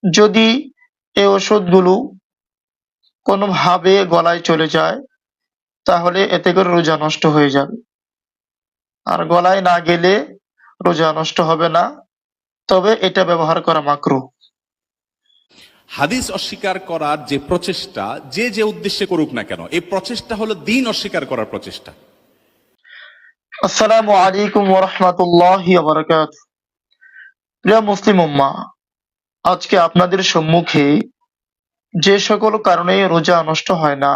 যদি এই ওষুধগুলো কোনোভাবে গলায় চলে যায় তাহলে এতে করে রোজা নষ্ট হয়ে যাবে। আর গলায় না গেলে রোজা নষ্ট হবে না, তবে এটা ব্যবহার করা মাকরুহ। হাদিস অস্বীকার করার যে প্রচেষ্টা, যে যে উদ্দেশ্যে করুক না কেন, এই প্রচেষ্টা হলো দ্বীন অস্বীকার করার প্রচেষ্টা। আসসালামু আলাইকুম ওয়া রাহমাতুল্লাহি ওয়া বারাকাতুহু। প্রিয় মুসলিম উম্মাহ, আজকে আপনাদের সম্মুখে যে সকল কারণে রোজা নষ্ট হয় না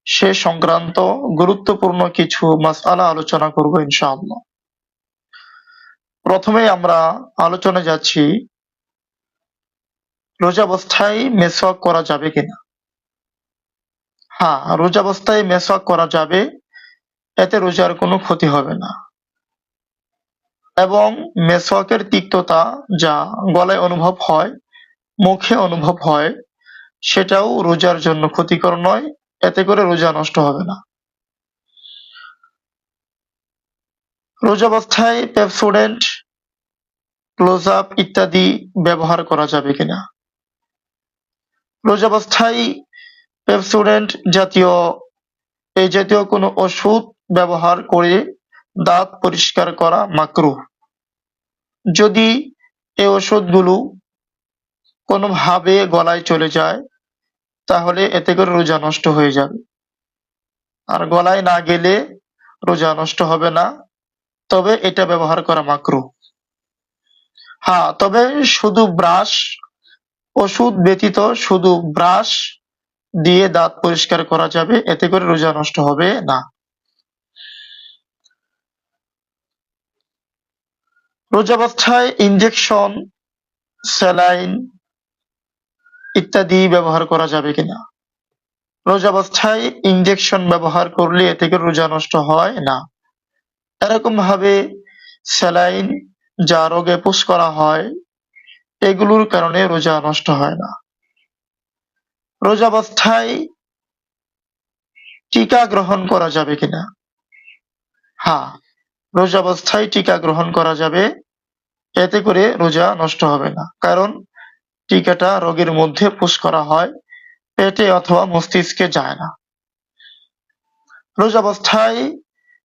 সে সংক্রান্ত গুরুত্বপূর্ণ কিছু মাসআলা আলোচনা করব ইনশাআল্লাহ। প্রথমে আমরা আলোচনায় যাচ্ছি রোজাবস্থায় মেসওয়াক করা যাবে কিনা। হ্যাঁ, রোজাবস্থায় মেসওয়াক করা যাবে, এতে রোজার কোনো ক্ষতি হবে না। এবং মেসওয়াকের তিক্ততা যা গলায় অনুভব হয়, মুখে অনুভব হয়, সেটাও রোজার জন্য ক্ষতিকর নয়, এতে করে রোজা নষ্ট হবে না। রোজাবস্থায় পেপসোডেন্ট, ক্লোজ আপ ইত্যাদি ব্যবহার করা যাবে কিনা। রোজাবস্থায় পেপসোডেন্ট এই জাতীয় কোনো ওষুধ ব্যবহার করে দাঁত পরিষ্কার করা মাকরুহ। যদি এই ওষুধগুলো কোনোভাবে গলায় চলে যায় তাহলে এতে করে রোজা নষ্ট হয়ে যাবে। আর গলায় না গেলে রোজা নষ্ট হবে না, তবে এটা ব্যবহার করা মাকরুহ। হ্যাঁ, তবে শুধু ব্রাশ, ওষুধ ব্যতীত শুধু ব্রাশ দিয়ে দাঁত পরিষ্কার করা যাবে, এতে করে রোজা নষ্ট হবে না। রোজাবস্থায় ইনজেকশন, স্যালাইন ইত্যাদি ব্যবহার করা যাবে কিনা। রোজাবস্থায় ইনজেকশন ব্যবহার করলে এতে করে রোজা নষ্ট হয় না। এরকম ভাবে স্যালাইন যা রোগে পুশ করা হয়, এগুলোর কারণে রোজা নষ্ট হয় না। রোজাবস্থায় টিকা গ্রহণ করা যাবে কিনা। হ্যাঁ, রোজাবস্থায় টিকা গ্রহণ করা যাবে, এতে করে রোজা নষ্ট হবে না। কারণ টিকাটা রোগের মধ্যে পুশ করা হয়, পেটে অথবা মস্তিষ্কে যায় না। রোজাবস্থায়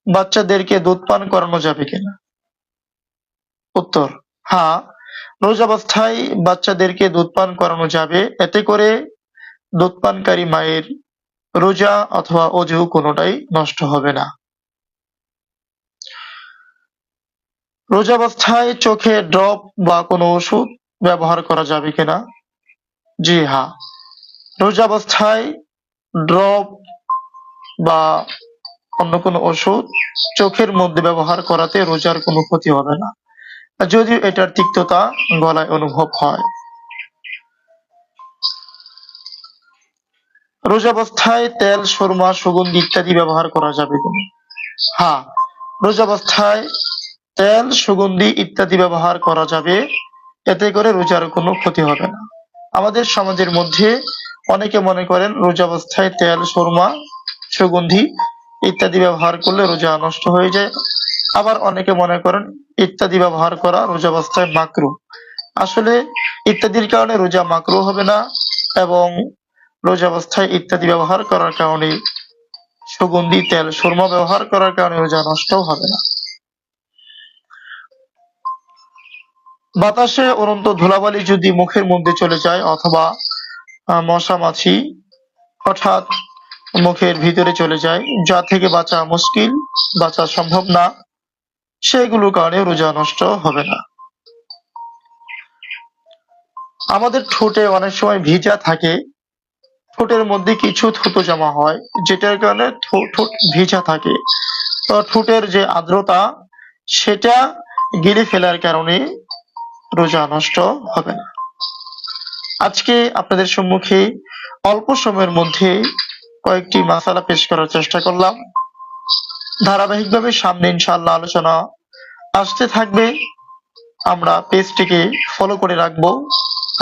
বাচ্চাদেরকে দুধ পান করানো যাবে কিনা। উত্তর: হ্যাঁ, রোজাবস্থায় বাচ্চাদেরকে দুধ পান করানো যাবে, এতে করে দুধ পানকারী মায়ের রোজা অথবা অজু কোনোটাই নষ্ট হবে না। রোজাবস্থায় চোখে ড্রপ বা কোনো ওষুধ ব্যবহার করা যাবে কিনা। জি হ্যাঁ, রোজাবস্থায় ড্রপ বা অন্য কোনো ওষুধ চোখের মধ্যে ব্যবহার করাতে রোজার কোনো ক্ষতি হবে না, যদিও এটার তিক্ততা গলায় অনুভব হয়। রোজাবস্থায় তেল, সুরমা, সুগন্ধি ইত্যাদি ব্যবহার করা যাবে কিনা। হ্যাঁ, রোজাবস্থায় তেল, সুগন্ধি ইত্যাদি ব্যবহার করা যাবে, এতে করে রোজার কোনো ক্ষতি হবে না। আমাদের সমাজের মধ্যে অনেকে মনে করেন রোজাবস্থায় তেল, সুরমা, সুগন্ধি ইত্যাদি ব্যবহার করলে রোজা নষ্ট হয়ে যায়। আবার অনেকে মনে করেন ইত্যাদি ব্যবহার করা রোজাবস্থায় মাকরুহ। আসলে ইত্যাদির কারণে রোজা মাকরুহ হবে না, এবং রোজাবস্থায় ইত্যাদি ব্যবহার করার কারণে, সুগন্ধি, তেল, সুরমা ব্যবহার করার কারণে রোজা নষ্টও হবে না। বাতাসে উড়ন্ত ধুলাবালি যদি মুখের মধ্যে চলে যায় অথবা মশা মাছি হঠাৎ মুখের ভিতরে চলে যায়, যা থেকে বাঁচা সম্ভব না, সেগুলোর কারণে রোজা নষ্ট হবে না। আমাদের ঠোঁটে অনেক সময় ভিজা থাকে, ঠোঁটের মধ্যে কিছু থুতু জমা হয়, যেটার কারণে ঠোঁট ভিজা থাকে। তো ঠোঁটের যে আর্দ্রতা, সেটা গিলে ফেলার কারণে রোজা নষ্ট হবে না। আজকে আপনাদের সম্মুখে অল্প সময়ের মধ্যে কয়েকটি মাসালা পেশ করার চেষ্টা করলাম। ধারাবাহিকভাবে সামনে ইনশাআল্লাহ আলোচনা আসতে থাকবে। আমরা পেজটিকে ফলো করে রাখবো,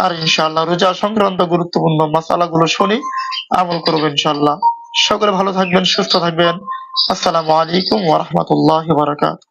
আর ইনশাআল্লাহ রোজা সংক্রান্ত গুরুত্বপূর্ণ মাসালাগুলো শুনে আমল করবো ইনশাআল্লাহ। সকলে ভালো থাকবেন, সুস্থ থাকবেন। আসসালামু আলাইকুম ওয়া রাহমাতুল্লাহি ওয়া বারাকাতুহু।